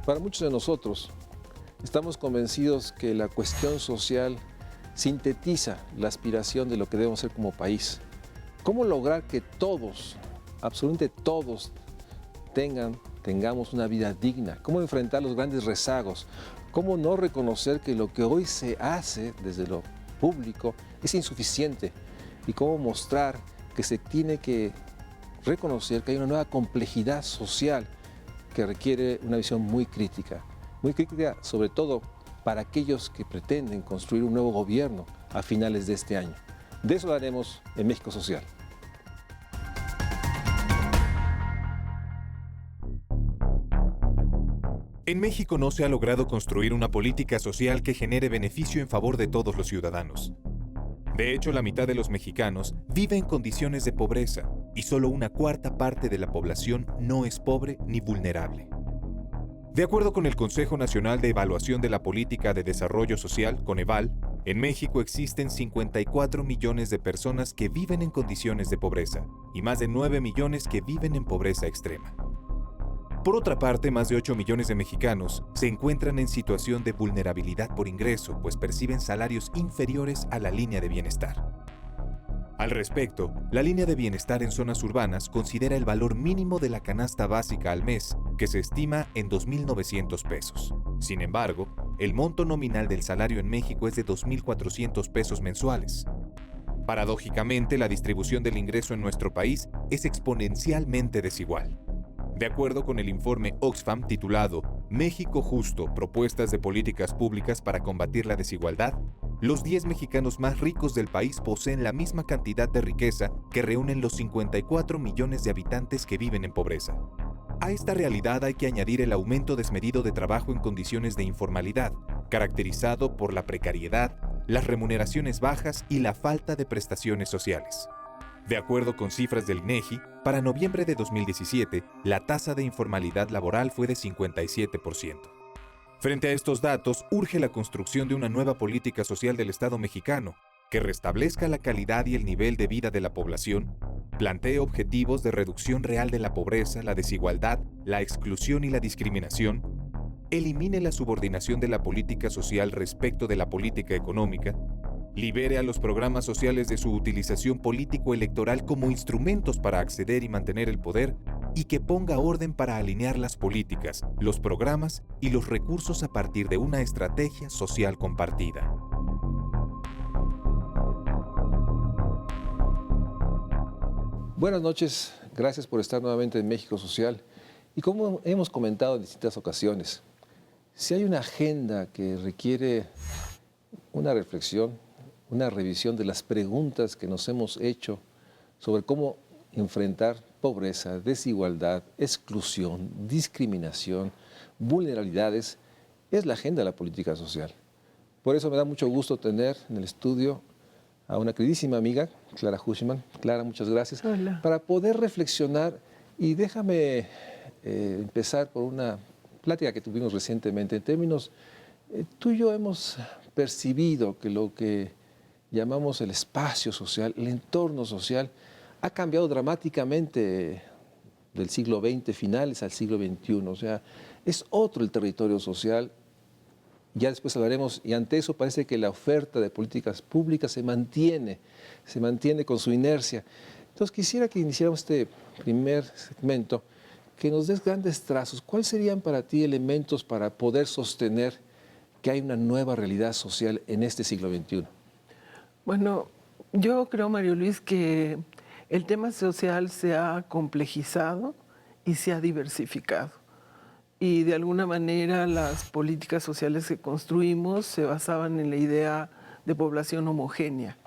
Para muchos de nosotros, estamos convencidos que la cuestión social sintetiza la aspiración de lo que debemos ser como país. ¿Cómo lograr que todos, absolutamente todos, tengamos una vida digna? ¿Cómo enfrentar los grandes rezagos? ¿Cómo no reconocer que lo que hoy se hace desde lo público es insuficiente? ¿Y cómo mostrar que se tiene que reconocer que hay una nueva complejidad social que requiere una visión muy crítica sobre todo para aquellos que pretenden construir un nuevo gobierno a finales de este año? De eso hablaremos en México Social. En México no se ha logrado construir una política social que genere beneficio en favor de todos los ciudadanos. De hecho, la mitad de los mexicanos vive en condiciones de pobreza y solo una cuarta parte de la población no es pobre ni vulnerable. De acuerdo con el Consejo Nacional de Evaluación de la Política de Desarrollo Social, Coneval, en México existen 54 millones de personas que viven en condiciones de pobreza y más de 9 millones que viven en pobreza extrema. Por otra parte, más de 8 millones de mexicanos se encuentran en situación de vulnerabilidad por ingreso, pues perciben salarios inferiores a la línea de bienestar. Al respecto, la línea de bienestar en zonas urbanas considera el valor mínimo de la canasta básica al mes, que se estima en 2.900 pesos. Sin embargo, el monto nominal del salario en México es de 2.400 pesos mensuales. Paradójicamente, la distribución del ingreso en nuestro país es exponencialmente desigual. De acuerdo con el informe Oxfam titulado México Justo, propuestas de políticas públicas para combatir la desigualdad, los 10 mexicanos más ricos del país poseen la misma cantidad de riqueza que reúnen los 54 millones de habitantes que viven en pobreza. A esta realidad hay que añadir el aumento desmedido de trabajo en condiciones de informalidad, caracterizado por la precariedad, las remuneraciones bajas y la falta de prestaciones sociales. De acuerdo con cifras del INEGI, para noviembre de 2017, la tasa de informalidad laboral fue de 57%. Frente a estos datos, urge la construcción de una nueva política social del Estado mexicano, que restablezca la calidad y el nivel de vida de la población, plantee objetivos de reducción real de la pobreza, la desigualdad, la exclusión y la discriminación, elimine la subordinación de la política social respecto de la política económica, libere a los programas sociales de su utilización político-electoral como instrumentos para acceder y mantener el poder y que ponga orden para alinear las políticas, los programas y los recursos a partir de una estrategia social compartida. Buenas noches, gracias por estar nuevamente en México Social. Y como hemos comentado en distintas ocasiones, si hay una agenda que requiere una reflexión, una revisión de las preguntas que nos hemos hecho sobre cómo enfrentar pobreza, desigualdad, exclusión, discriminación, vulnerabilidades, es la agenda de la política social. Por eso me da mucho gusto tener en el estudio a una queridísima amiga, Clara Hushman. Clara, muchas gracias. Hola. Para poder reflexionar, y déjame empezar por una plática que tuvimos recientemente. En términos, tú y yo hemos percibido que lo que llamamos el espacio social, el entorno social, ha cambiado dramáticamente del siglo XX finales al siglo XXI. O sea, es otro el territorio social. Ya después hablaremos, y ante eso parece que la oferta de políticas públicas se mantiene con su inercia. Entonces quisiera que iniciáramos este primer segmento, que nos des grandes trazos. ¿Cuáles serían para ti elementos para poder sostener que hay una nueva realidad social en este siglo XXI? Bueno, yo creo, Mario Luis, que el tema social se ha complejizado y se ha diversificado. Y de alguna manera las políticas sociales que construimos se basaban en la idea de población homogénea.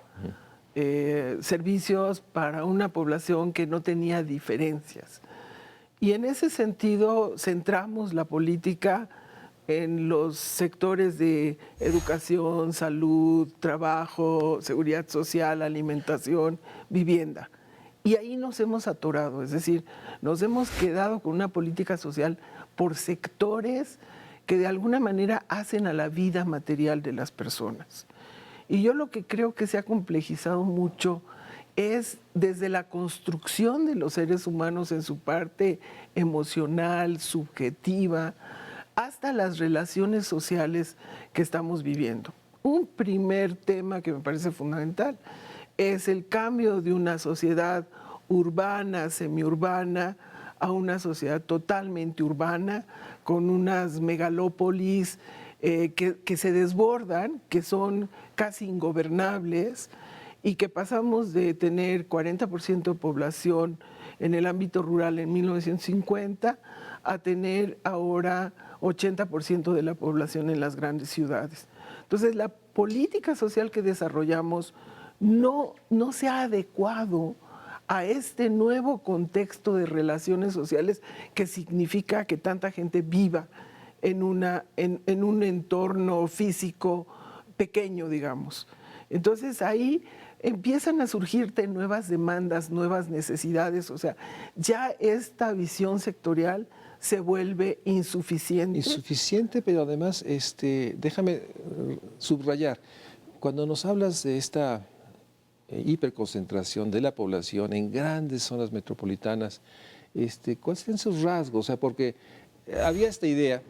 Servicios para una población que no tenía diferencias. Y en ese sentido centramos la política en los sectores de educación, salud, trabajo, seguridad social, alimentación, vivienda. Y ahí nos hemos atorado, es decir, nos hemos quedado con una política social por sectores que de alguna manera hacen a la vida material de las personas. Y yo lo que creo que se ha complejizado mucho es desde la construcción de los seres humanos en su parte emocional, subjetiva, hasta las relaciones sociales que estamos viviendo. Un primer tema que me parece fundamental es el cambio de una sociedad urbana, semiurbana, a una sociedad totalmente urbana, con unas megalópolis que se desbordan, que son casi ingobernables, y que pasamos de tener 40% de población en el ámbito rural en 1950 a tener ahora 80% de la población en las grandes ciudades. Entonces, la política social que desarrollamos no se ha adecuado a este nuevo contexto de relaciones sociales que significa que tanta gente viva en un entorno físico pequeño, digamos. Entonces ahí empiezan a surgirte nuevas demandas, nuevas necesidades, o sea, ya esta visión sectorial se vuelve insuficiente. Insuficiente, pero además, déjame subrayar, cuando nos hablas de esta hiperconcentración de la población en grandes zonas metropolitanas, ¿cuáles son sus rasgos? O sea, porque había esta idea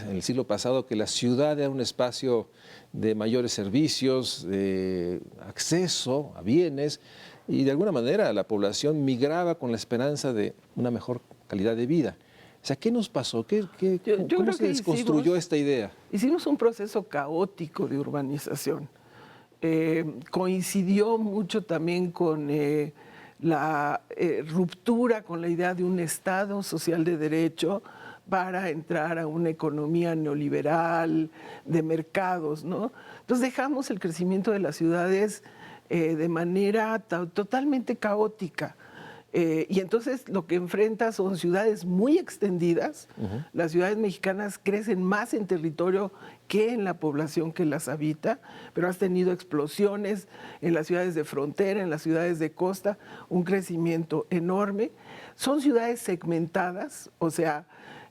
en el siglo pasado que la ciudad era un espacio de mayores servicios, de acceso a bienes, y de alguna manera la población migraba con la esperanza de una mejor calidad de vida. O sea, ¿qué nos pasó? ¿Cómo se desconstruyó esta idea? Hicimos un proceso caótico de urbanización. Coincidió mucho también con la ruptura con la idea de un Estado social de derecho para entrar a una economía neoliberal de mercados, ¿no? Entonces dejamos el crecimiento de las ciudades de manera totalmente caótica. Y entonces lo que enfrenta son ciudades muy extendidas. Las ciudades mexicanas crecen más en territorio que en la población que las habita, pero has tenido explosiones en las ciudades de frontera, en las ciudades de costa, un crecimiento enorme. Son ciudades segmentadas, o sea,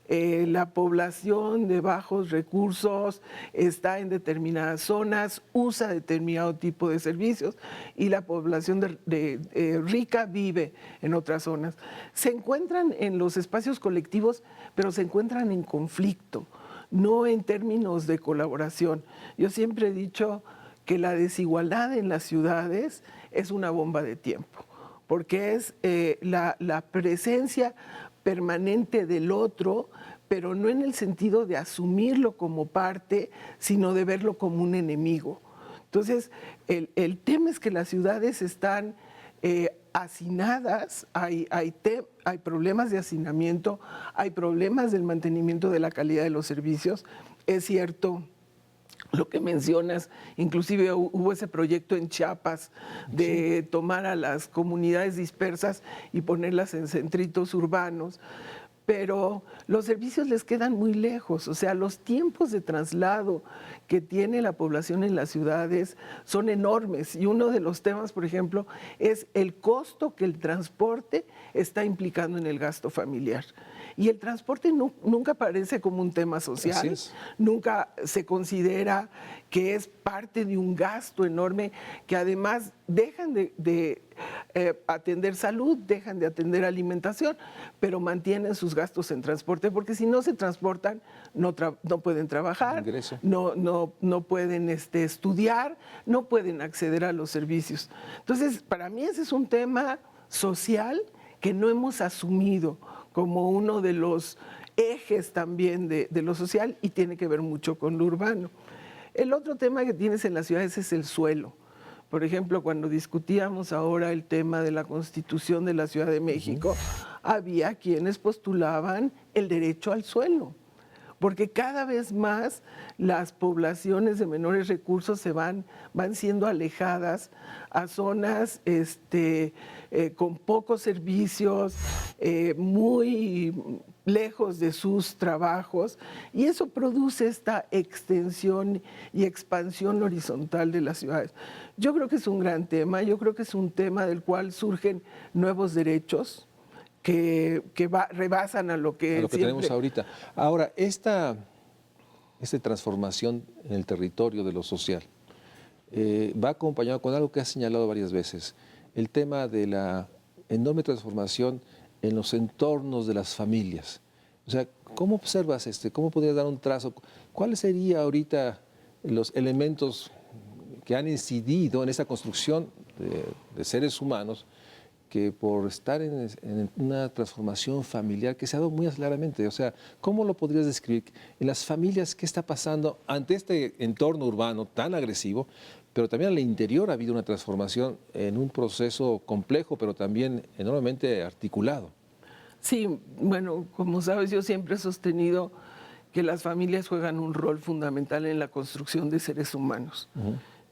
la población de bajos recursos está en determinadas zonas, usa determinado tipo de servicios, y la población rica vive en otras zonas. Se encuentran en los espacios colectivos, pero se encuentran en conflicto, no en términos de colaboración. Yo siempre he dicho que la desigualdad en las ciudades es una bomba de tiempo, porque es la presencia permanente del otro, pero no en el sentido de asumirlo como parte, sino de verlo como un enemigo. Entonces, el tema es que las ciudades están hacinadas, hay problemas de hacinamiento, hay problemas del mantenimiento de la calidad de los servicios. Es cierto lo que mencionas, inclusive hubo ese proyecto en Chiapas de tomar a las comunidades dispersas y ponerlas en centritos urbanos, pero los servicios les quedan muy lejos, o sea, los tiempos de traslado que tiene la población en las ciudades son enormes, y uno de los temas, por ejemplo, es el costo que el transporte está implicando en el gasto familiar. Y el transporte nunca aparece como un tema social, nunca se considera que es parte de un gasto enorme, que además dejan de atender salud, dejan de atender alimentación, pero mantienen sus gastos en transporte, porque si no se transportan, no pueden trabajar, no pueden estudiar, no pueden acceder a los servicios. Entonces, para mí ese es un tema social que no hemos asumido como uno de los ejes también de lo social, y tiene que ver mucho con lo urbano. El otro tema que tienes en las ciudades es el suelo. Por ejemplo, cuando discutíamos ahora el tema de la Constitución de la Ciudad de México, había quienes postulaban el derecho al suelo, porque cada vez más las poblaciones de menores recursos van siendo alejadas a zonas con pocos servicios, muy lejos de sus trabajos, y eso produce esta extensión y expansión horizontal de las ciudades. Yo creo que es un gran tema, yo creo que es un tema del cual surgen nuevos derechos que rebasan a lo que tenemos ahorita. Ahora, esta transformación en el territorio de lo social va acompañado con algo que has señalado varias veces, el tema de la enorme transformación en los entornos de las familias. O sea, ¿Cómo observas cómo podrías dar un trazo? ¿Cuáles serían ahorita los elementos que han incidido en esta construcción de seres humanos que por estar en una transformación familiar que se ha dado muy aceleradamente? O sea, ¿cómo lo podrías describir? En las familias, ¿qué está pasando ante este entorno urbano tan agresivo? Pero también al interior ha habido una transformación en un proceso complejo, pero también enormemente articulado. Sí, bueno, como sabes, yo siempre he sostenido que las familias juegan un rol fundamental en la construcción de seres humanos.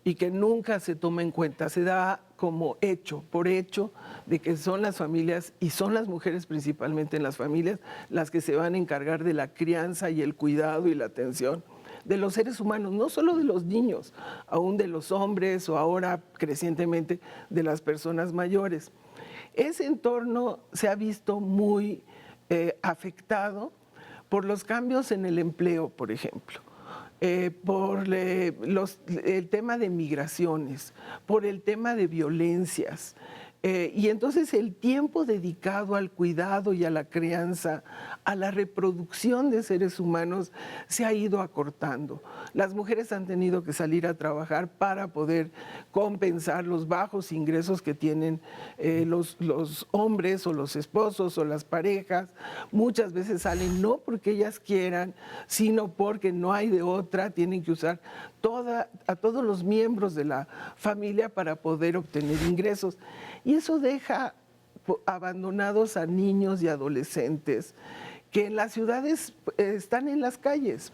Y que nunca se toma en cuenta, se da como hecho, por hecho, de que son las familias y son las mujeres principalmente en las familias las que se van a encargar de la crianza y el cuidado y la atención de los seres humanos, no solo de los niños, aún de los hombres o ahora crecientemente de las personas mayores. Ese entorno se ha visto muy afectado por los cambios en el empleo, por ejemplo. Por el tema de migraciones, por el tema de violencias. Y entonces el tiempo dedicado al cuidado y a la crianza, a la reproducción de seres humanos, se ha ido acortando. Las mujeres han tenido que salir a trabajar para poder compensar los bajos ingresos que tienen los hombres o los esposos o las parejas. Muchas veces salen no porque ellas quieran, sino porque no hay de otra, tienen que usar a todos los miembros de la familia para poder obtener ingresos. Y eso deja abandonados a niños y adolescentes que en las ciudades están en las calles.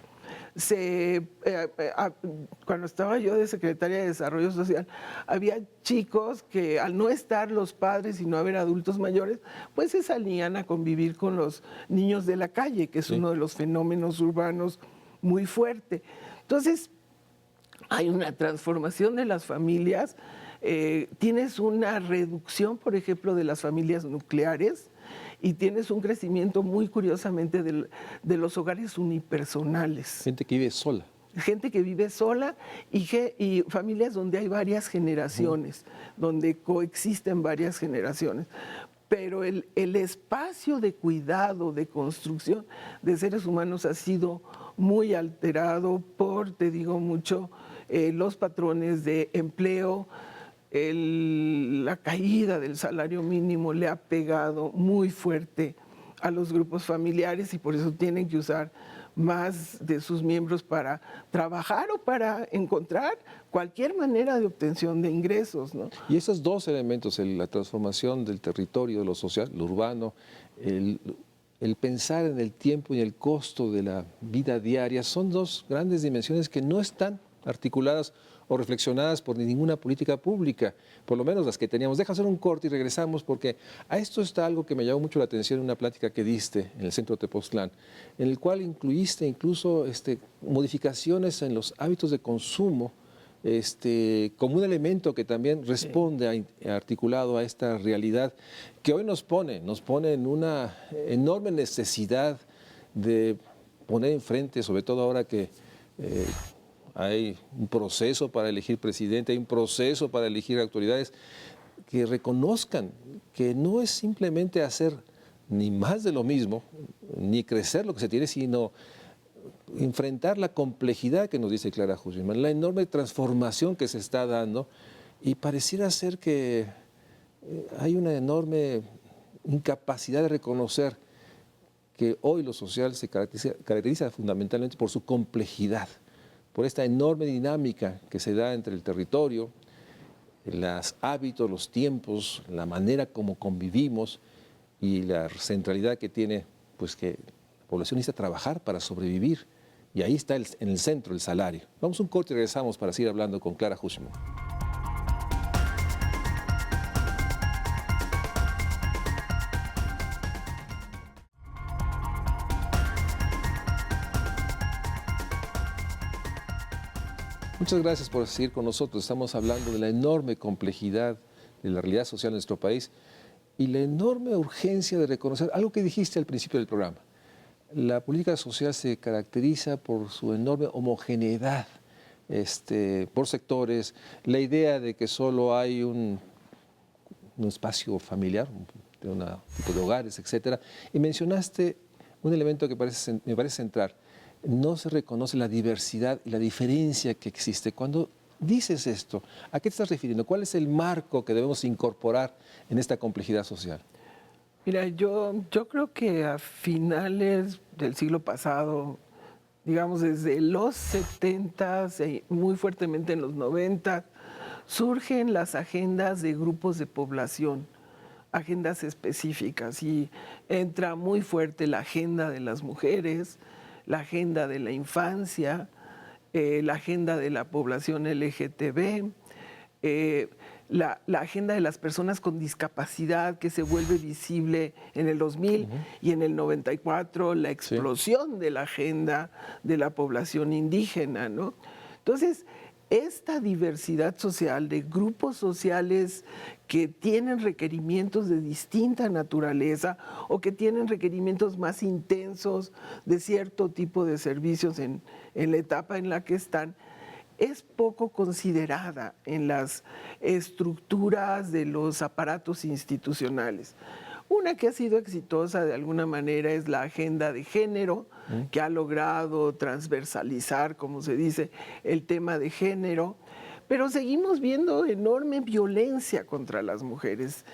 Cuando estaba yo de secretaria de Desarrollo Social, había chicos que al no estar los padres y no haber adultos mayores, pues se salían a convivir con los niños de la calle, que es uno de los fenómenos urbanos muy fuerte. Entonces, hay una transformación de las familias. Tienes una reducción, por ejemplo, de las familias nucleares y tienes un crecimiento muy curiosamente de los hogares unipersonales. Gente que vive sola. Gente que vive sola y familias donde hay varias generaciones, donde coexisten varias generaciones. Pero el espacio de cuidado, de construcción de seres humanos ha sido muy alterado por, te digo mucho, los patrones de empleo. La caída del salario mínimo le ha pegado muy fuerte a los grupos familiares y por eso tienen que usar más de sus miembros para trabajar o para encontrar cualquier manera de obtención de ingresos, ¿no? Y esos dos elementos, la transformación del territorio, de lo social, lo urbano, el pensar en el tiempo y el costo de la vida diaria, son dos grandes dimensiones que no están articuladas o reflexionadas por ninguna política pública, por lo menos las que teníamos. Deja hacer un corte y regresamos, porque a esto está algo que me llamó mucho la atención en una plática que diste en el centro de Tepoztlán, en el cual incluiste incluso modificaciones en los hábitos de consumo, como un elemento que también responde articulado a esta realidad que hoy nos pone en una enorme necesidad de poner enfrente, sobre todo ahora que hay un proceso para elegir presidente, hay un proceso para elegir autoridades, que reconozcan que no es simplemente hacer ni más de lo mismo, ni crecer lo que se tiene, sino enfrentar la complejidad que nos dice Clara Hushman, la enorme transformación que se está dando, y pareciera ser que hay una enorme incapacidad de reconocer que hoy lo social se caracteriza fundamentalmente por su complejidad, por esta enorme dinámica que se da entre el territorio, los hábitos, los tiempos, la manera como convivimos y la centralidad que tiene, pues que la población necesita trabajar para sobrevivir. Y ahí está en el centro el salario. Vamos a un corte y regresamos para seguir hablando con Clara Hushman. Muchas gracias por seguir con nosotros. Estamos hablando de la enorme complejidad de la realidad social en nuestro país y la enorme urgencia de reconocer algo que dijiste al principio del programa. La política social se caracteriza por su enorme homogeneidad, por sectores, la idea de que solo hay un espacio familiar, de un tipo de hogares, etc. Y mencionaste un elemento que me parece central. No se reconoce la diversidad y la diferencia que existe. Cuando dices esto, ¿a qué te estás refiriendo? ¿Cuál es el marco que debemos incorporar en esta complejidad social? Mira, yo creo que a finales del siglo pasado, digamos desde los 70, muy fuertemente en los 90, surgen las agendas de grupos de población, agendas específicas, y entra muy fuerte la agenda de las mujeres, la agenda de la infancia, la agenda de la población LGTB, la agenda de las personas con discapacidad, que se vuelve visible en el 2000 y en el 94, la explosión de la agenda de la población indígena, ¿no? Entonces, esta diversidad social de grupos sociales que tienen requerimientos de distinta naturaleza o que tienen requerimientos más intensos de cierto tipo de servicios en la etapa en la que están, es poco considerada en las estructuras de los aparatos institucionales. Una que ha sido exitosa de alguna manera es la agenda de género, que ha logrado transversalizar, como se dice, el tema de género, pero seguimos viendo enorme violencia contra las mujeres,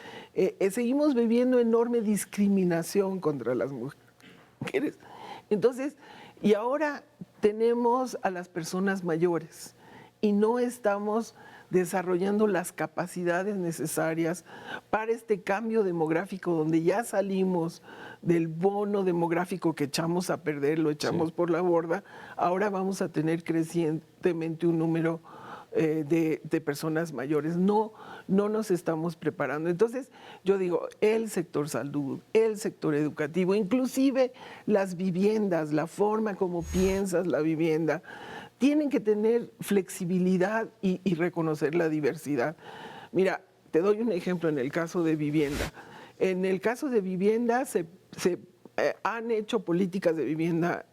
seguimos viviendo enorme discriminación contra las mujeres. Entonces, y ahora tenemos a las personas mayores y no estamos desarrollando las capacidades necesarias para este cambio demográfico, donde ya salimos del bono demográfico que echamos a perder, lo echamos por la borda. Ahora vamos a tener crecientemente un número de personas mayores. No nos estamos preparando. Entonces, yo digo, el sector salud, el sector educativo, inclusive las viviendas, la forma como piensas la vivienda, tienen que tener flexibilidad y reconocer la diversidad. Mira, te doy un ejemplo en el caso de vivienda. En el caso de vivienda se han hecho políticas de vivienda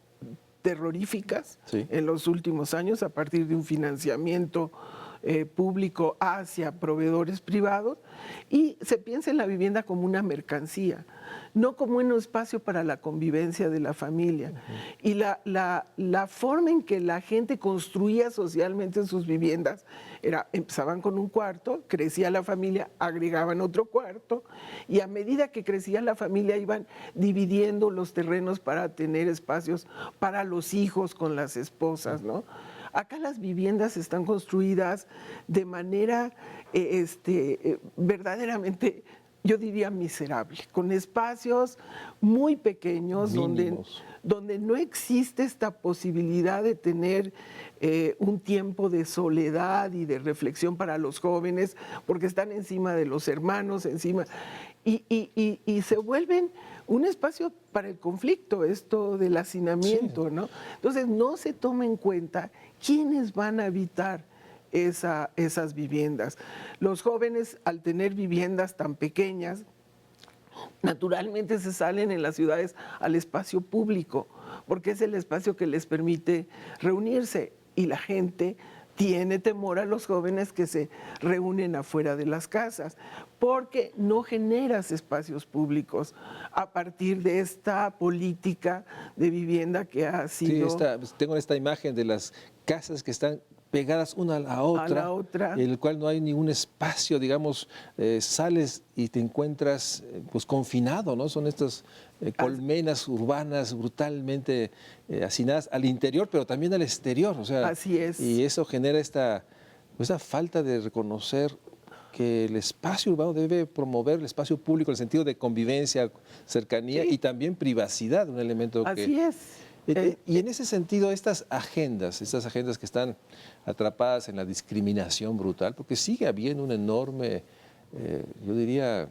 terroríficas en los últimos años a partir de un financiamiento público hacia proveedores privados, y se piensa en la vivienda como una mercancía, no como un espacio para la convivencia de la familia. Y la forma en que la gente construía socialmente sus viviendas era: empezaban con un cuarto, crecía la familia, agregaban otro cuarto, y a medida que crecía la familia iban dividiendo los terrenos para tener espacios para los hijos con las esposas, ¿no? Acá las viviendas están construidas de manera verdaderamente, yo diría, miserable, con espacios muy pequeños donde no existe esta posibilidad de tener un tiempo de soledad y de reflexión para los jóvenes, porque están encima de los hermanos, y se vuelven un espacio para el conflicto, esto del hacinamiento, ¿no? Entonces no se toma en cuenta quiénes van a habitar esas viviendas. Los jóvenes, al tener viviendas tan pequeñas, naturalmente se salen en las ciudades al espacio público, porque es el espacio que les permite reunirse, y la gente tiene temor a los jóvenes que se reúnen afuera de las casas, porque no generas espacios públicos a partir de esta política de vivienda que ha sido... Sí, tengo esta imagen de las casas que están pegadas una a la otra, en el cual no hay ningún espacio, digamos, sales y te encuentras pues confinado, ¿no? Son estas colmenas urbanas brutalmente hacinadas al interior, pero también al exterior, o sea, así es. Y eso genera esta falta de reconocer que el espacio urbano debe promover el espacio público en el sentido de convivencia, cercanía y también privacidad, un elemento que... Así es. Y en ese sentido, estas agendas que están atrapadas en la discriminación brutal, porque sigue habiendo una enorme, yo diría,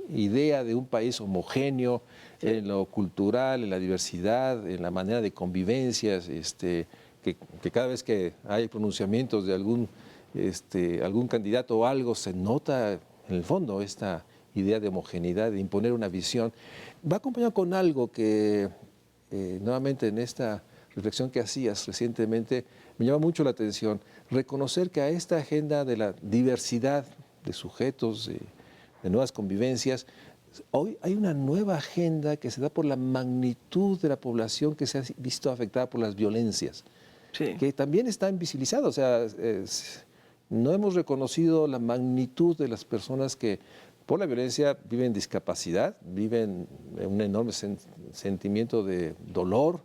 idea de un país homogéneo en lo cultural, en la diversidad, en la manera de convivencias, que cada vez que hay pronunciamientos de algún candidato o algo, se nota en el fondo esta idea de homogeneidad, de imponer una visión. Va acompañado con algo que... nuevamente en esta reflexión que hacías recientemente, me llama mucho la atención, reconocer que a esta agenda de la diversidad de sujetos, de nuevas convivencias, hoy hay una nueva agenda que se da por la magnitud de la población que se ha visto afectada por las violencias, Sí. que también está invisibilizado. O sea, no hemos reconocido la magnitud de las personas que por la violencia viven discapacidad, viven un enorme sentimiento de dolor.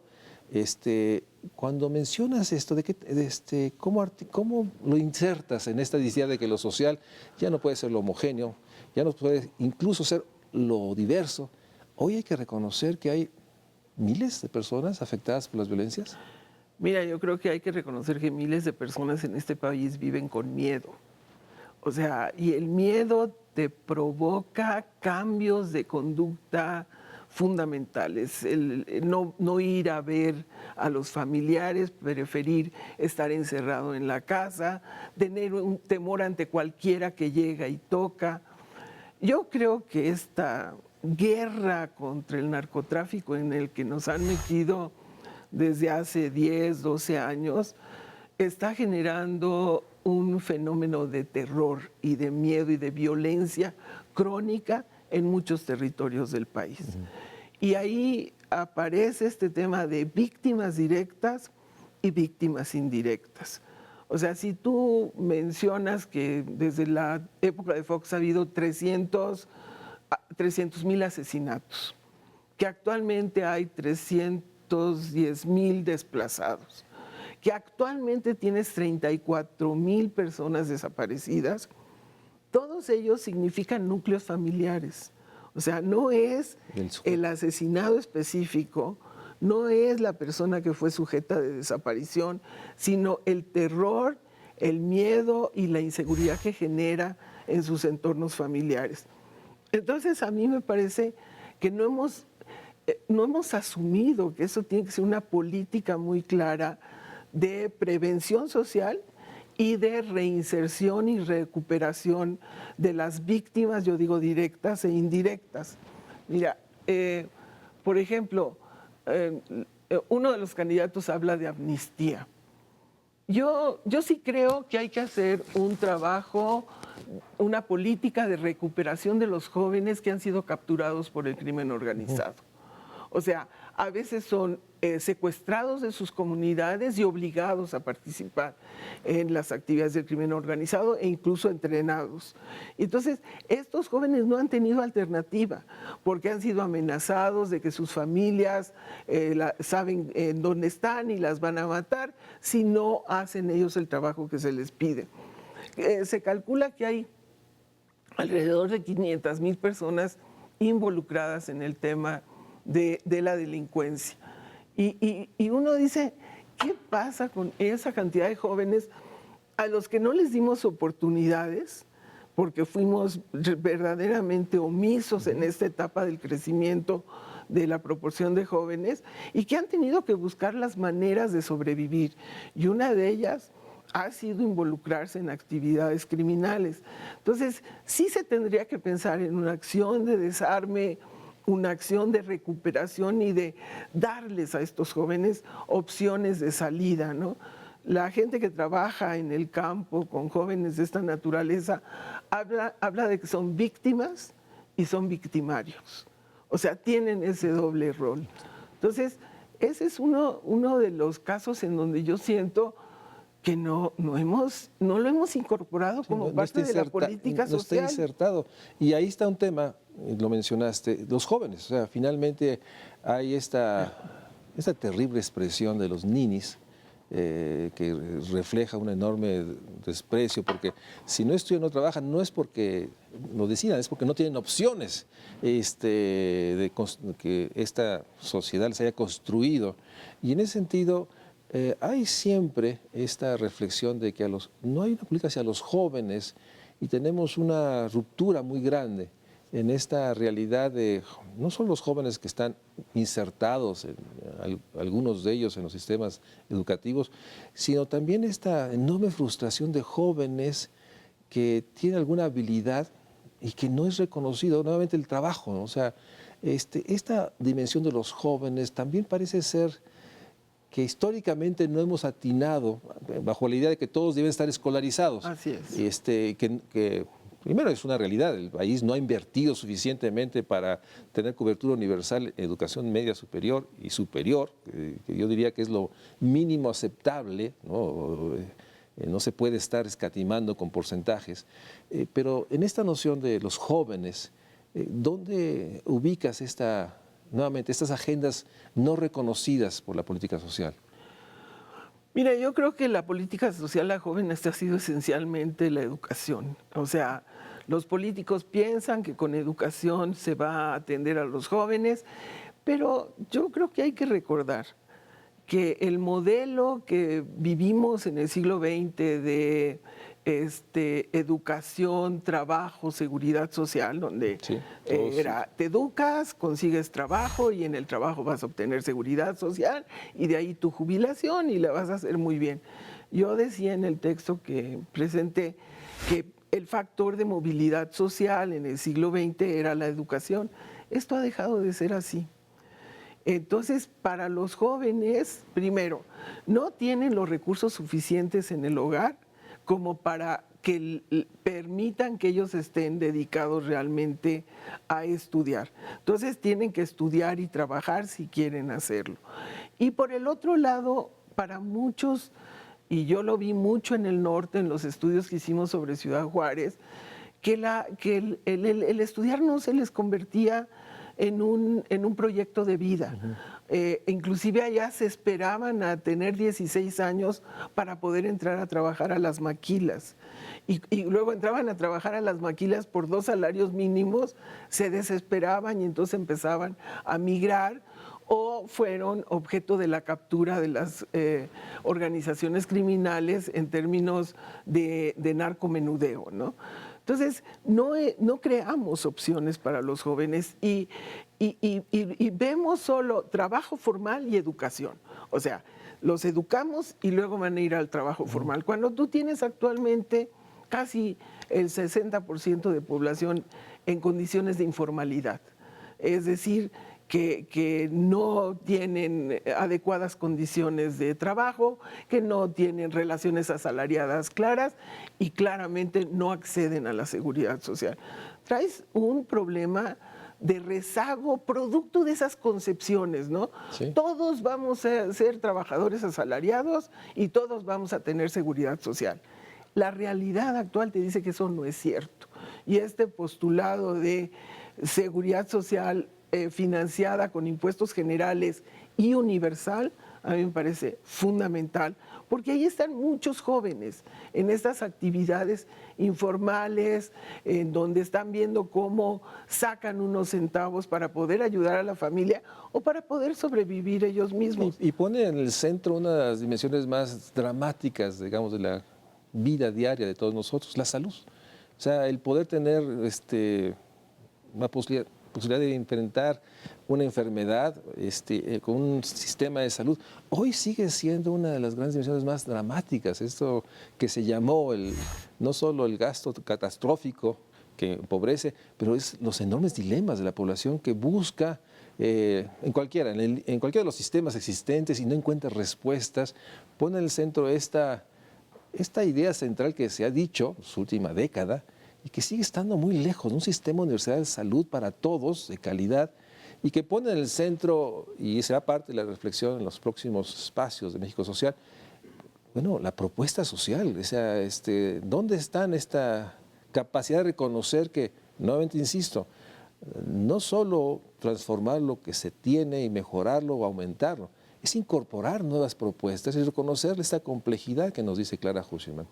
Cuando mencionas esto, ¿cómo lo insertas en esta idea de que lo social ya no puede ser lo homogéneo, ya no puede incluso ser lo diverso? Hoy hay que reconocer que hay miles de personas afectadas por las violencias. Mira, yo creo que hay que reconocer que miles de personas en este país viven con miedo. O sea, y el miedo te provoca cambios de conducta fundamentales. No ir a ver a los familiares, preferir estar encerrado en la casa, tener un temor ante cualquiera que llega y toca. Yo creo que esta guerra contra el narcotráfico en el que nos han metido desde hace 10, 12 años, está generando un fenómeno de terror y de miedo y de violencia crónica en muchos territorios del país. Y ahí aparece este tema de víctimas directas y víctimas indirectas. O sea, si tú mencionas que desde la época de Fox ha habido 300,000 asesinatos, que actualmente hay 310,000 desplazados, que actualmente tienes 34,000 personas desaparecidas, todos ellos significan núcleos familiares. O sea, no es el asesinado específico, no es la persona que fue sujeta de desaparición, sino el terror, el miedo y la inseguridad que genera en sus entornos familiares. Entonces, a mí me parece que no hemos asumido que eso tiene que ser una política muy clara de prevención social y de reinserción y recuperación de las víctimas, yo digo directas e indirectas. Mira, por ejemplo, uno de los candidatos habla de amnistía. Yo sí creo que hay que hacer un trabajo, una política de recuperación de los jóvenes que han sido capturados por el crimen organizado. O sea, a veces son secuestrados de sus comunidades y obligados a participar en las actividades del crimen organizado e incluso entrenados. Entonces, estos jóvenes no han tenido alternativa porque han sido amenazados de que sus familias saben en dónde están y las van a matar si no hacen ellos el trabajo que se les pide. Se calcula que hay alrededor de 500,000 personas involucradas en el tema de la delincuencia. Y uno dice, ¿qué pasa con esa cantidad de jóvenes a los que no les dimos oportunidades porque fuimos verdaderamente omisos en esta etapa del crecimiento de la proporción de jóvenes y que han tenido que buscar las maneras de sobrevivir? Y una de ellas ha sido involucrarse en actividades criminales. Entonces, sí se tendría que pensar en una acción de desarme, una acción de recuperación y de darles a estos jóvenes opciones de salida, ¿no? La gente que trabaja en el campo con jóvenes de esta naturaleza habla de que son víctimas y son victimarios. O sea, tienen ese doble rol. Entonces, ese es uno de los casos en donde yo siento que no lo hemos incorporado como parte de la política social. No está insertado. Y ahí está un tema, lo mencionaste, los jóvenes. O sea, finalmente hay esta terrible expresión de los ninis que refleja un enorme desprecio, porque si no estudian, no trabajan, no es porque lo decidan, es porque no tienen opciones que esta sociedad les haya construido. Y en ese sentido, hay siempre esta reflexión de que no hay una política hacia los jóvenes y tenemos una ruptura muy grande en esta realidad de no solo los jóvenes que están insertados, algunos de ellos en los sistemas educativos, sino también esta enorme frustración de jóvenes que tienen alguna habilidad y que no es reconocido, nuevamente el trabajo, ¿no? O sea, esta dimensión de los jóvenes también parece ser que históricamente no hemos atinado, bajo la idea de que todos deben estar escolarizados. Así es. Que primero es una realidad, el país no ha invertido suficientemente para tener cobertura universal en educación media superior y superior, que yo diría que es lo mínimo aceptable, ¿no? No se puede estar escatimando con porcentajes, pero en esta noción de los jóvenes, ¿dónde ubicas nuevamente estas agendas no reconocidas por la política social? Mira, yo creo que la política social a jóvenes ha sido esencialmente la educación. O sea, los políticos piensan que con educación se va a atender a los jóvenes, pero yo creo que hay que recordar que el modelo que vivimos en el siglo XX de educación, trabajo, seguridad social, donde Sí, te educas, consigues trabajo y en el trabajo vas a obtener seguridad social y de ahí tu jubilación y la vas a hacer muy bien. Yo decía en el texto que presenté que el factor de movilidad social en el siglo XX era la educación. Esto ha dejado de ser así. Entonces, para los jóvenes, primero, no tienen los recursos suficientes en el hogar como para que permitan que ellos estén dedicados realmente a estudiar. Entonces, tienen que estudiar y trabajar si quieren hacerlo. Y por el otro lado, para muchos, y yo lo vi mucho en el norte, en los estudios que hicimos sobre Ciudad Juárez, que el estudiar no se les convertía en un proyecto de vida. Inclusive allá se esperaban a tener 16 años para poder entrar a trabajar a las maquilas. Y luego entraban a trabajar a las maquilas por 2 salarios mínimos, se desesperaban y entonces empezaban a migrar o fueron objeto de la captura de las organizaciones criminales en términos de narcomenudeo, ¿no? Entonces, no creamos opciones para los jóvenes y vemos solo trabajo formal y educación. O sea, los educamos y luego van a ir al trabajo formal. Cuando tú tienes actualmente casi el 60% de población en condiciones de informalidad, es decir, que no tienen adecuadas condiciones de trabajo, que no tienen relaciones asalariadas claras y claramente no acceden a la seguridad social. Traes un problema de rezago producto de esas concepciones, ¿no? Sí. Todos vamos a ser trabajadores asalariados y todos vamos a tener seguridad social. La realidad actual te dice que eso no es cierto. Y este postulado de seguridad social financiada con impuestos generales y universal, a mí me parece fundamental, porque ahí están muchos jóvenes en estas actividades informales, en donde están viendo cómo sacan unos centavos para poder ayudar a la familia o para poder sobrevivir ellos mismos. Y pone en el centro una de las dimensiones más dramáticas, digamos, de la vida diaria de todos nosotros, la salud. O sea, el poder tener una posibilidad de enfrentar una enfermedad con un sistema de salud, hoy sigue siendo una de las grandes dimensiones más dramáticas. Esto que se llamó no solo el gasto catastrófico que empobrece, pero es los enormes dilemas de la población que busca en cualquiera de los sistemas existentes y no encuentra respuestas. Pone en el centro esta idea central que se ha dicho en su última década, y que sigue estando muy lejos de un sistema universal de salud para todos, de calidad, y que pone en el centro, y será parte de la reflexión en los próximos espacios de México Social, bueno, la propuesta social. O sea, ¿dónde está esta capacidad de reconocer que, nuevamente insisto, no solo transformar lo que se tiene y mejorarlo o aumentarlo, es incorporar nuevas propuestas y reconocer esta complejidad que nos dice Clara Hushman?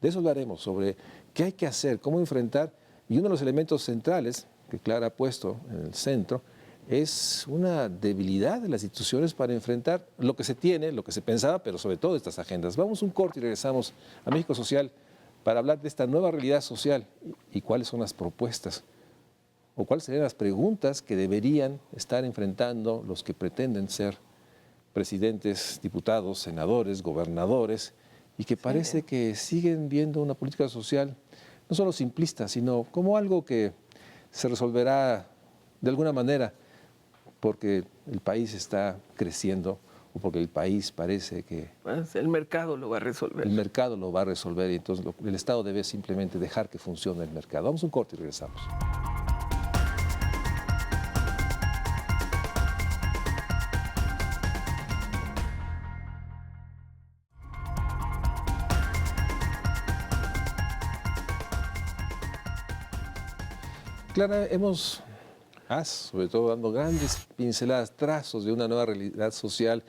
De eso hablaremos, sobre qué hay que hacer, cómo enfrentar, y uno de los elementos centrales que Clara ha puesto en el centro es una debilidad de las instituciones para enfrentar lo que se tiene, lo que se pensaba, pero sobre todo estas agendas. Vamos a un corte y regresamos a México Social para hablar de esta nueva realidad social y cuáles son las propuestas o cuáles serían las preguntas que deberían estar enfrentando los que pretenden ser presidentes, diputados, senadores, gobernadores, y que parece que siguen viendo una política social no solo simplista, sino como algo que se resolverá de alguna manera porque el país está creciendo o porque el país parece que Pues el mercado lo va a resolver. el mercado lo va a resolver y entonces el Estado debe simplemente dejar que funcione el mercado. Vamos a un corte y regresamos. Clara, sobre todo dando grandes pinceladas, trazos de una nueva realidad social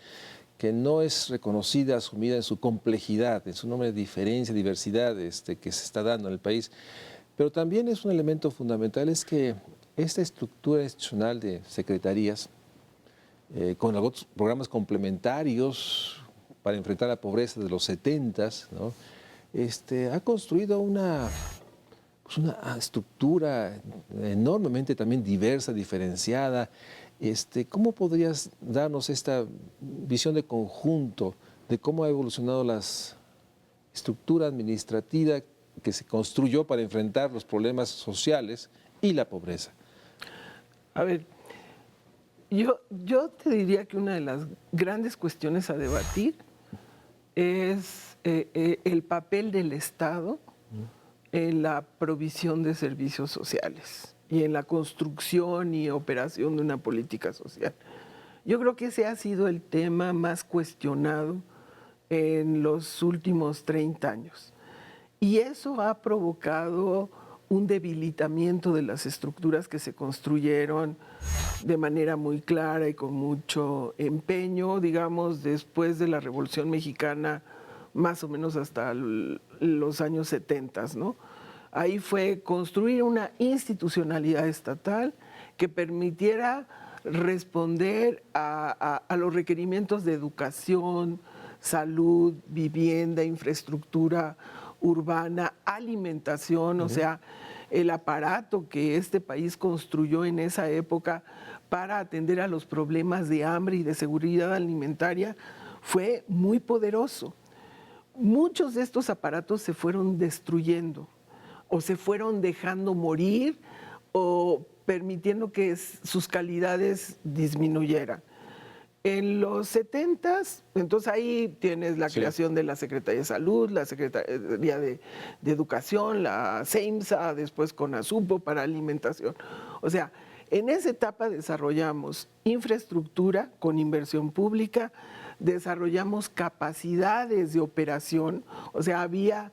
que no es reconocida, asumida en su complejidad, en su nombre de diferencia, diversidad que se está dando en el país. Pero también es un elemento fundamental, es que esta estructura institucional de secretarías, con algunos programas complementarios para enfrentar la pobreza de los 70s, ¿no? Ha construido una estructura enormemente también diversa, diferenciada. ¿Cómo podrías darnos esta visión de conjunto de cómo ha evolucionado la estructura administrativa que se construyó para enfrentar los problemas sociales y la pobreza? A ver, yo te diría que una de las grandes cuestiones a debatir es el papel del Estado en la provisión de servicios sociales y en la construcción y operación de una política social. Yo creo que ese ha sido el tema más cuestionado en los últimos 30 años. Y eso ha provocado un debilitamiento de las estructuras que se construyeron de manera muy clara y con mucho empeño, digamos, después de la Revolución Mexicana, más o menos hasta los años 70, ¿no? Ahí fue construir una institucionalidad estatal que permitiera responder a los requerimientos de educación, salud, vivienda, infraestructura urbana, alimentación, o sea, el aparato que este país construyó en esa época para atender a los problemas de hambre y de seguridad alimentaria fue muy poderoso. Muchos de estos aparatos se fueron destruyendo o se fueron dejando morir o permitiendo que sus calidades disminuyeran. En los 70s, entonces ahí tienes la creación de la Secretaría de Salud, la Secretaría de Educación, la CEIMSA, después CONASUPO para alimentación. O sea, en esa etapa desarrollamos infraestructura con inversión pública, desarrollamos capacidades de operación, o sea, había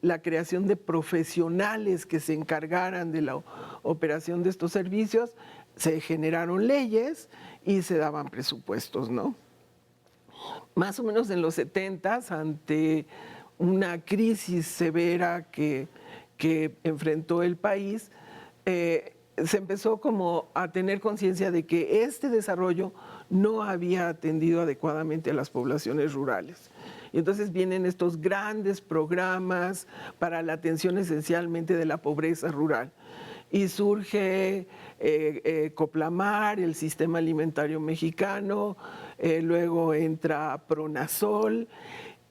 la creación de profesionales que se encargaran de la operación de estos servicios, se generaron leyes y se daban presupuestos, ¿no? Más o menos en los 70s, ante una crisis severa que enfrentó el país, se empezó como a tener conciencia de que este desarrollo no había atendido adecuadamente a las poblaciones rurales. Y entonces vienen estos grandes programas para la atención esencialmente de la pobreza rural. Y surge Coplamar, el Sistema Alimentario Mexicano, luego entra Pronasol,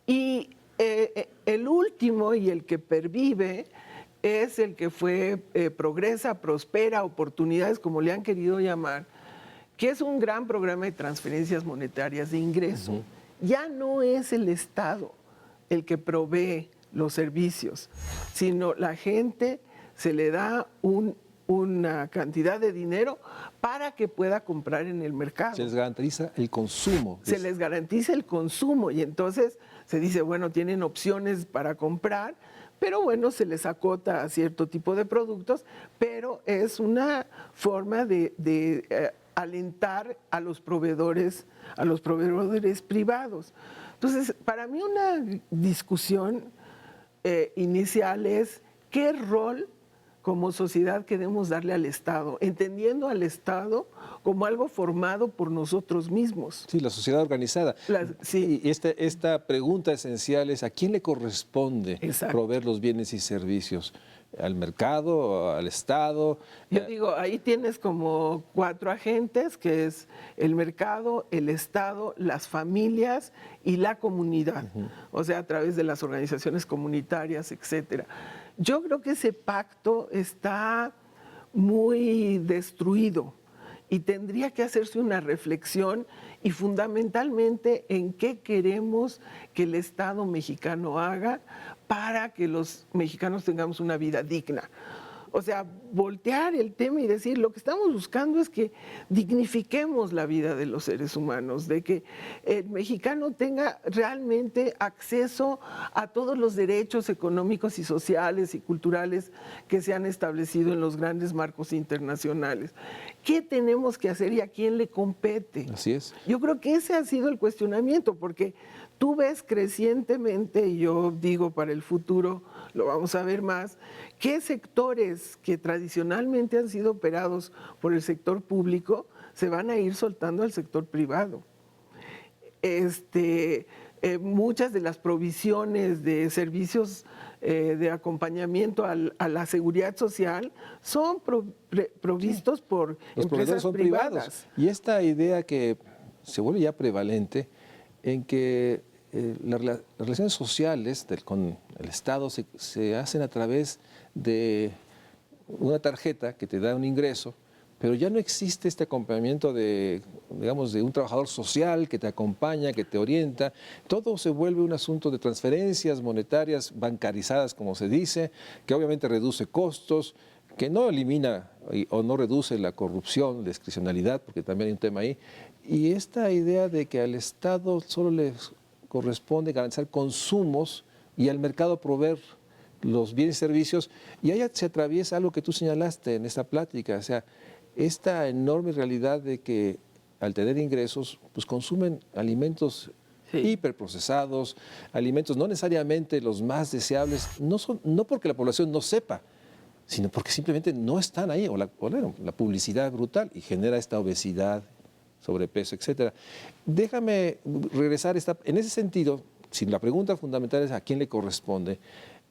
y el último y el que pervive es el que fue Progresa, Prospera, Oportunidades, como le han querido llamar, que es un gran programa de transferencias monetarias de ingreso. Ya no es el Estado el que provee los servicios, sino la gente se le da una cantidad de dinero para que pueda comprar en el mercado. Se les garantiza el consumo. Se les garantiza el consumo y entonces se dice, bueno, tienen opciones para comprar, pero bueno, se les acota a cierto tipo de productos, pero es una forma de alentar a los proveedores privados. Entonces, para mí una discusión inicial es qué rol como sociedad queremos darle al Estado, entendiendo al Estado como algo formado por nosotros mismos. Sí, la sociedad organizada. Sí. Y esta pregunta esencial es, ¿a quién le corresponde proveer los bienes y servicios? ¿Al mercado, al Estado? Yo digo, ahí tienes como 4 agentes, que es el mercado, el Estado, las familias y la comunidad, o sea, a través de las organizaciones comunitarias, etcétera. Yo creo que ese pacto está muy destruido y tendría que hacerse una reflexión y fundamentalmente en qué queremos que el Estado mexicano haga para que los mexicanos tengamos una vida digna. O sea, voltear el tema y decir, lo que estamos buscando es que dignifiquemos la vida de los seres humanos, de que el mexicano tenga realmente acceso a todos los derechos económicos y sociales y culturales que se han establecido en los grandes marcos internacionales. ¿Qué tenemos que hacer y a quién le compete? Así es. Yo creo que ese ha sido el cuestionamiento, porque tú ves crecientemente, y yo digo para el futuro, lo vamos a ver más, qué sectores que tradicionalmente han sido operados por el sector público se van a ir soltando al sector privado. Muchas de las provisiones de servicios de acompañamiento a la seguridad social son provistos por Los proveedores empresas son privadas. privados. Y esta idea que se vuelve ya prevalente en que las relaciones sociales con el Estado se hacen a través de una tarjeta que te da un ingreso, pero ya no existe este acompañamiento de, digamos, de un trabajador social que te acompaña, que te orienta. Todo se vuelve un asunto de transferencias monetarias bancarizadas, como se dice, que obviamente reduce costos, que no elimina o no reduce la corrupción, la discrecionalidad, porque también hay un tema ahí. Y esta idea de que al Estado solo le corresponde garantizar consumos y al mercado proveer los bienes y servicios, y ahí se atraviesa algo que tú señalaste en esta plática, o sea, esta enorme realidad de que al tener ingresos, pues consumen alimentos hiperprocesados, alimentos no necesariamente los más deseables, no porque la población no sepa, sino porque simplemente no están ahí, o la publicidad brutal, y genera esta obesidad, sobrepeso, etcétera. Déjame regresar en ese sentido, si la pregunta fundamental es a quién le corresponde,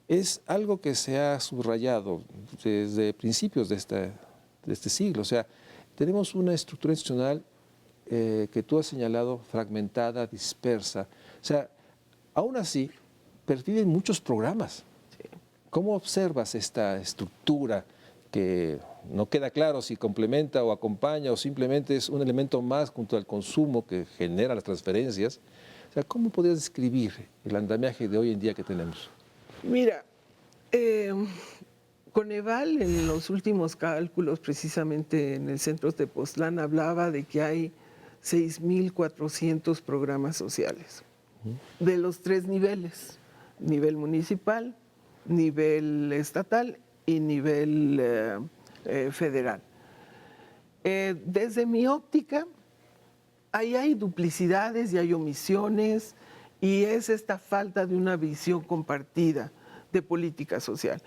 es algo que se ha subrayado desde principios de este siglo. O sea, tenemos una estructura institucional que tú has señalado fragmentada, dispersa. O sea, aún así, perviven muchos programas. Sí. ¿Cómo observas esta estructura que no queda claro si complementa o acompaña o simplemente es un elemento más junto al consumo que genera las transferencias? O sea, ¿cómo podrías describir el andamiaje de hoy en día que tenemos? Mira, Coneval en los últimos cálculos, precisamente en el centro de Tepoztlán, hablaba de que hay 6.400 programas sociales de los 3 niveles, nivel municipal, nivel estatal y nivel federal. Desde mi óptica, ahí hay duplicidades y hay omisiones y es esta falta de una visión compartida de política social.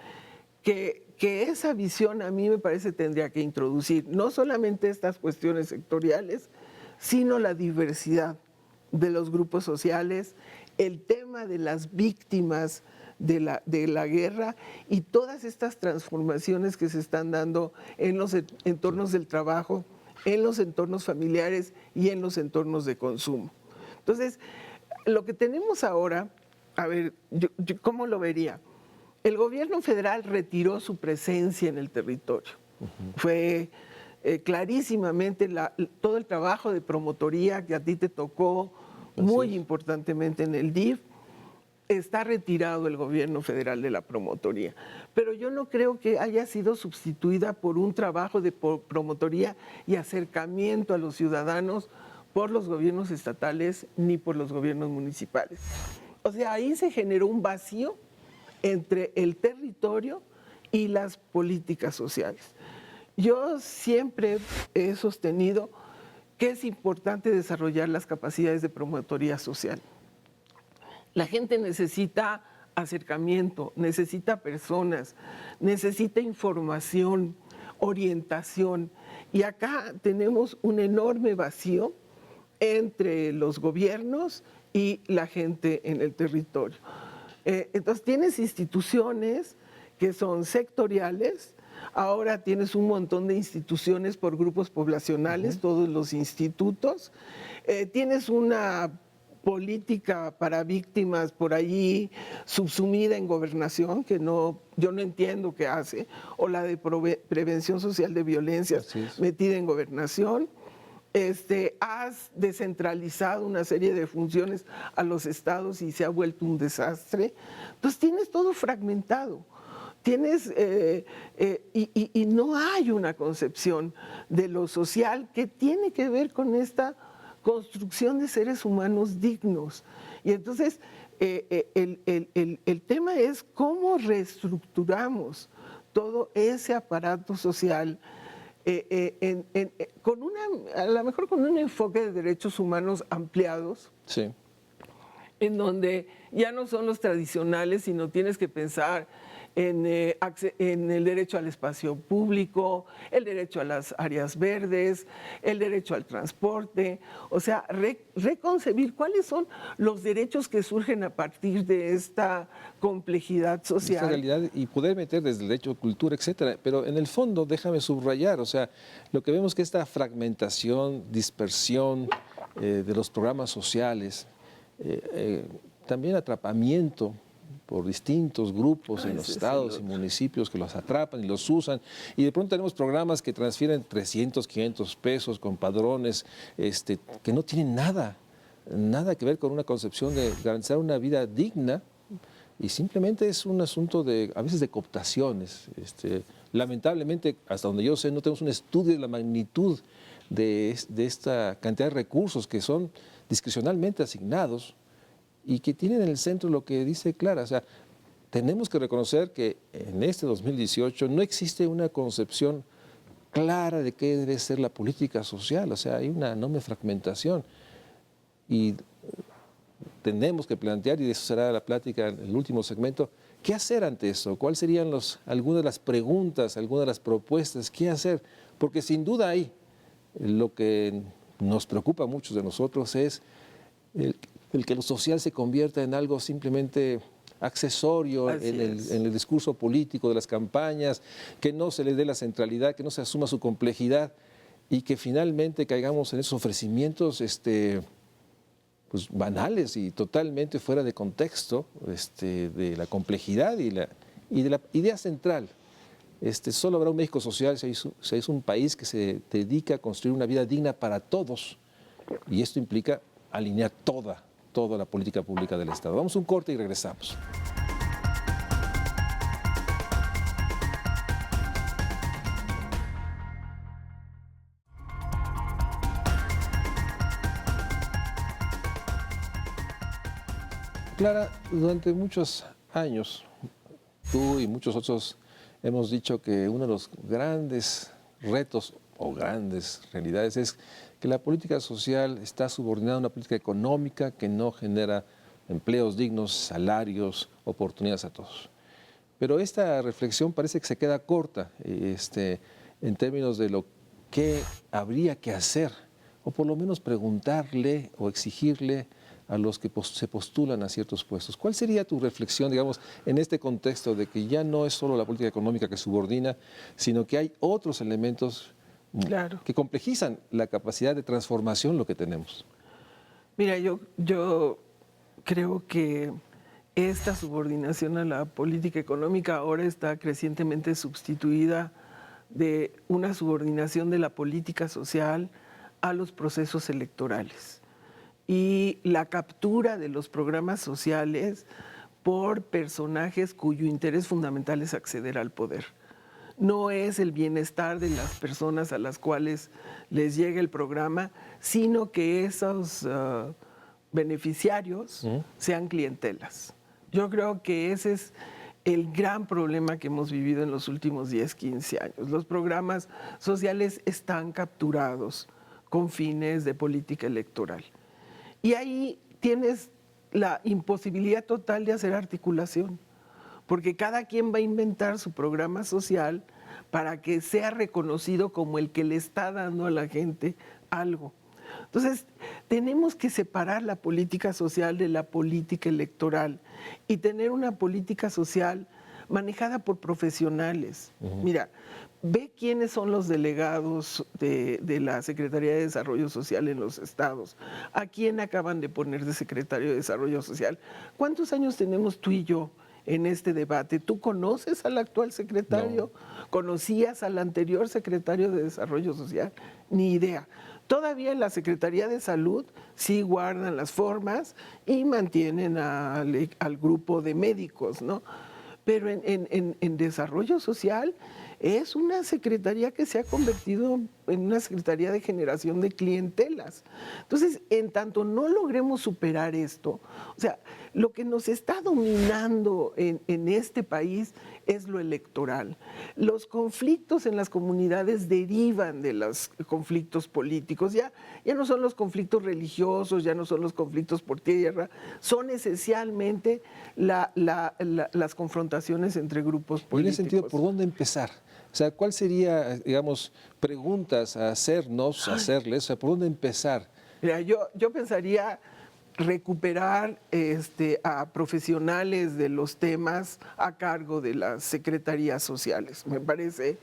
Que esa visión a mí me parece tendría que introducir no solamente estas cuestiones sectoriales, sino la diversidad de los grupos sociales, el tema de las víctimas de la guerra y todas estas transformaciones que se están dando en los entornos del trabajo, en los entornos familiares y en los entornos de consumo. Entonces, lo que tenemos ahora, a ver, yo ¿cómo lo vería? El gobierno federal retiró su presencia en el territorio. Fue clarísimamente todo el trabajo de promotoría que a ti te tocó muy importantemente en el DIF, está retirado el gobierno federal de la promotoría. Pero yo no creo que haya sido sustituida por un trabajo de promotoría y acercamiento a los ciudadanos por los gobiernos estatales ni por los gobiernos municipales. O sea, ahí se generó un vacío entre el territorio y las políticas sociales. Yo siempre he sostenido que es importante desarrollar las capacidades de promotoría social. La gente necesita acercamiento, necesita personas, necesita información, orientación. Y acá tenemos un enorme vacío entre los gobiernos y la gente en el territorio. Entonces tienes instituciones que son sectoriales, ahora tienes un montón de instituciones por grupos poblacionales, todos los institutos, tienes una política para víctimas por allí subsumida en gobernación, que yo no entiendo qué hace, o la de prevención social de violencias metida en gobernación. Has descentralizado una serie de funciones a los estados y se ha vuelto un desastre. Entonces tienes todo fragmentado. Tienes, y no hay una concepción de lo social que tiene que ver con esta construcción de seres humanos dignos. Y entonces el tema es cómo reestructuramos todo ese aparato social a lo mejor con un enfoque de derechos humanos ampliados, Sí. en donde ya no son los tradicionales, sino tienes que pensar en el derecho al espacio público, el derecho a las áreas verdes, el derecho al transporte, o sea, reconcebir cuáles son los derechos que surgen a partir de esta complejidad social. Esta realidad y poder meter desde el derecho, cultura, etcétera. Pero en el fondo, déjame subrayar, o sea, lo que vemos que esta fragmentación, dispersión de los programas sociales, también atrapamiento por distintos grupos en los estados y municipios que los atrapan y los usan, y de pronto tenemos programas que transfieren 300, 500 pesos con padrones que no tienen nada que ver con una concepción de garantizar una vida digna, y simplemente es un asunto a veces de cooptaciones. Lamentablemente, hasta donde yo sé, no tenemos un estudio de la magnitud de esta cantidad de recursos que son discrecionalmente asignados y que tienen en el centro lo que dice Clara. O sea, tenemos que reconocer que en este 2018 no existe una concepción clara de qué debe ser la política social. O sea, hay una enorme fragmentación. Y tenemos que plantear, y de eso será la plática en el último segmento, ¿qué hacer ante eso? ¿Cuáles serían algunas de las preguntas, algunas de las propuestas? ¿Qué hacer? Porque sin duda hay, lo que nos preocupa a muchos de nosotros es el que lo social se convierta en algo simplemente accesorio en el discurso político de las campañas, que no se le dé la centralidad, que no se asuma su complejidad y que finalmente caigamos en esos ofrecimientos pues banales y totalmente fuera de contexto de la complejidad y de la idea central. Solo habrá un México social si es un país que se dedica a construir una vida digna para todos, y esto implica alinear toda la política pública del Estado. Vamos a un corte y regresamos. Clara, durante muchos años, tú y muchos otros hemos dicho que uno de los grandes retos o grandes realidades es que la política social está subordinada a una política económica que no genera empleos dignos, salarios, oportunidades a todos. Pero esta reflexión parece que se queda corta en términos de lo que habría que hacer, o por lo menos preguntarle o exigirle a los que se postulan a ciertos puestos. ¿Cuál sería tu reflexión, digamos, en este contexto de que ya no es solo la política económica que subordina, sino que hay otros elementos que complejizan la capacidad de transformación lo que tenemos? Mira, yo creo que esta subordinación a la política económica ahora está crecientemente sustituida de una subordinación de la política social a los procesos electorales y la captura de los programas sociales por personajes cuyo interés fundamental es acceder al poder. No es el bienestar de las personas a las cuales les llega el programa, sino que esos beneficiarios sean clientelas. Yo creo que ese es el gran problema que hemos vivido en los últimos 10, 15 años. Los programas sociales están capturados con fines de política electoral. Y ahí tienes la imposibilidad total de hacer articulación, porque cada quien va a inventar su programa social para que sea reconocido como el que le está dando a la gente algo. Entonces, tenemos que separar la política social de la política electoral y tener una política social manejada por profesionales. Mira, ve quiénes son los delegados de la Secretaría de Desarrollo Social en los estados. ¿A quién acaban de poner de secretario de Desarrollo Social? ¿Cuántos años tenemos tú y yo en este debate? ¿Tú conoces al actual secretario? No. ¿Conocías al anterior secretario de Desarrollo Social? Ni idea. Todavía en la Secretaría de Salud sí guardan las formas y mantienen al grupo de médicos, ¿no? Pero en Desarrollo Social es una secretaría que se ha convertido en una secretaría de generación de clientelas. Entonces, en tanto no logremos superar esto, o sea, lo que nos está dominando en este país es lo electoral. Los conflictos en las comunidades derivan de los conflictos políticos. Ya no son los conflictos religiosos, ya no son los conflictos por tierra, son esencialmente las confrontaciones entre grupos políticos. Y en ese sentido, ¿por dónde empezar? O sea, ¿cuál sería, digamos, preguntas a hacernos, a hacerles? O sea, ¿por dónde empezar? Mira, yo pensaría recuperar a profesionales de los temas a cargo de las secretarías sociales. Me parece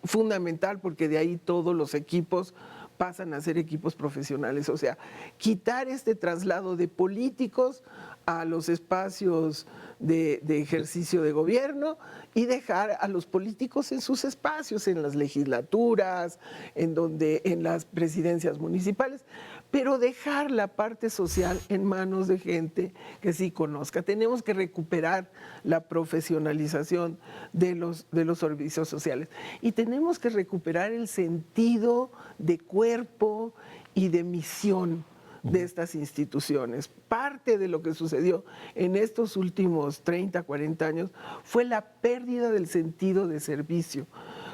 fundamental porque de ahí todos los equipos pasan a ser equipos profesionales. O sea, quitar este traslado de políticos a los espacios de ejercicio de gobierno y dejar a los políticos en sus espacios, en las legislaturas, en las presidencias municipales, pero dejar la parte social en manos de gente que sí conozca. Tenemos que recuperar la profesionalización de los servicios sociales y tenemos que recuperar el sentido de cuerpo y de misión de estas instituciones. Parte de lo que sucedió en estos últimos 30, 40 años fue la pérdida del sentido de servicio.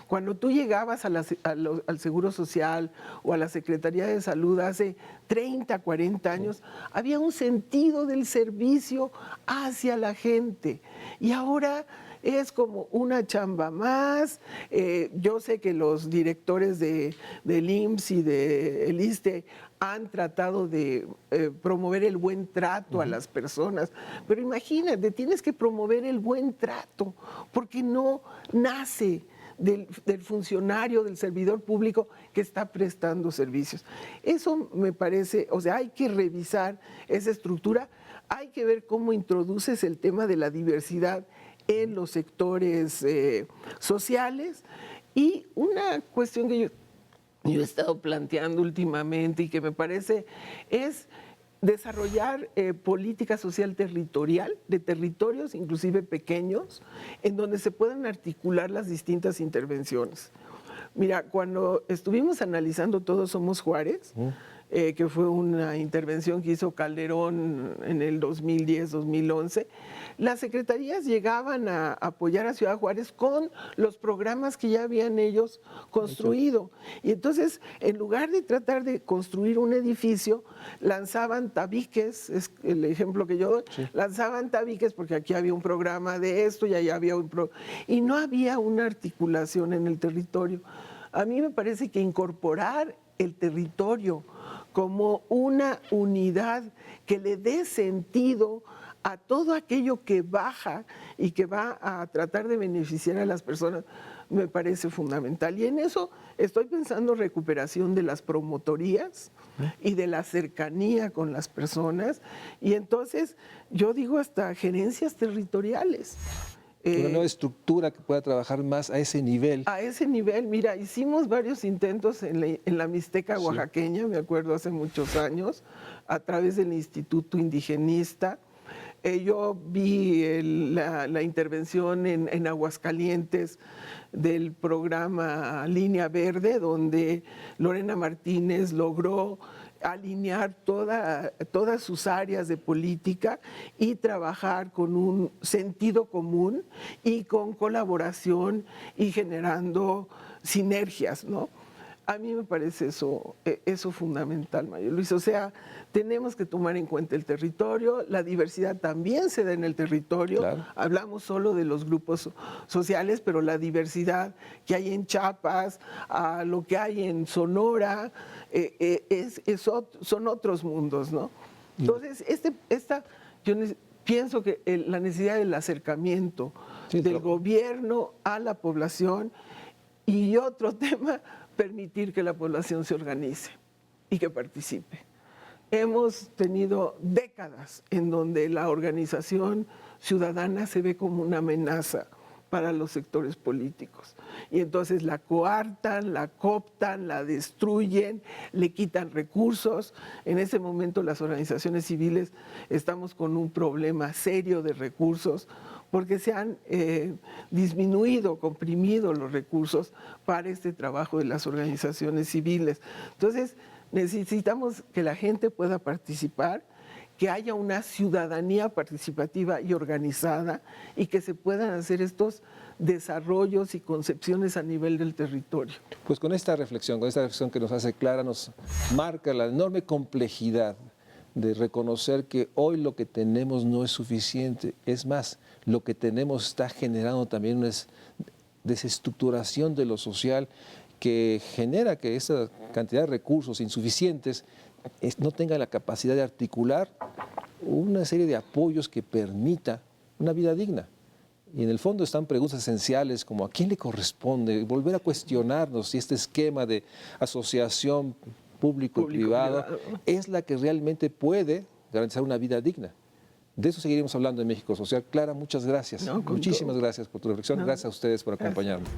Cuando tú llegabas al Seguro Social o a la Secretaría de Salud hace 30, 40 años, había un sentido del servicio hacia la gente. Y ahora es como una chamba más. Yo sé que los directores del IMSS y del ISSSTE han tratado de promover el buen trato a las personas, pero imagínate, tienes que promover el buen trato, porque no nace del funcionario, del servidor público que está prestando servicios. Eso me parece, o sea, hay que revisar esa estructura, hay que ver cómo introduces el tema de la diversidad en los sectores sociales. Y una cuestión que yo he estado planteando últimamente y que me parece es desarrollar política social territorial, de territorios inclusive pequeños, en donde se puedan articular las distintas intervenciones. Mira, cuando estuvimos analizando Todos Somos Juárez, que fue una intervención que hizo Calderón en el 2010-2011, las secretarías llegaban a apoyar a Ciudad Juárez con los programas que ya habían ellos construido. Y entonces, en lugar de tratar de construir un edificio, lanzaban tabiques, es el ejemplo que yo doy, lanzaban tabiques porque aquí había un programa de esto y allá había y no había una articulación en el territorio. A mí me parece que incorporar el territorio como una unidad que le dé sentido a todo aquello que baja y que va a tratar de beneficiar a las personas, me parece fundamental. Y en eso estoy pensando recuperación de las promotorías y de la cercanía con las personas. Y entonces yo digo hasta gerencias territoriales. Una nueva estructura que pueda trabajar más a ese nivel. A ese nivel, mira, hicimos varios intentos en la Mixteca oaxaqueña, me acuerdo hace muchos años, a través del Instituto Indigenista. Yo vi la intervención en Aguascalientes del programa Línea Verde, donde Lorena Martínez logró alinear todas sus áreas de política y trabajar con un sentido común y con colaboración y generando sinergias, ¿no? A mí me parece eso fundamental, María Luisa. O sea, tenemos que tomar en cuenta el territorio, la diversidad también se da en el territorio. Claro. Hablamos solo de los grupos sociales, pero la diversidad que hay en Chiapas, lo que hay en Sonora, son otros mundos, ¿no? Entonces, yo pienso que la necesidad del acercamiento Sí, del gobierno a la población. Y otro tema, permitir que la población se organice y que participe. Hemos tenido décadas en donde la organización ciudadana se ve como una amenaza para los sectores políticos. Y entonces la coartan, la cooptan, la destruyen, le quitan recursos. En ese momento las organizaciones civiles estamos con un problema serio de recursos porque se han disminuido, comprimido los recursos para este trabajo de las organizaciones civiles. Entonces necesitamos que la gente pueda participar, que haya una ciudadanía participativa y organizada y que se puedan hacer estos desarrollos y concepciones a nivel del territorio. Pues con esta reflexión que nos hace clara, nos marca la enorme complejidad de reconocer que hoy lo que tenemos no es suficiente. Es más, lo que tenemos está generando también una desestructuración de lo social que genera que esa cantidad de recursos insuficientes no tenga la capacidad de articular una serie de apoyos que permita una vida digna. Y en el fondo están preguntas esenciales como ¿a quién le corresponde? Volver a cuestionarnos si este esquema de asociación público y privado es la que realmente puede garantizar una vida digna. De eso seguiremos hablando en México Social. Clara, muchas gracias. Muchísimas gracias por tu reflexión. Gracias a ustedes por acompañarnos.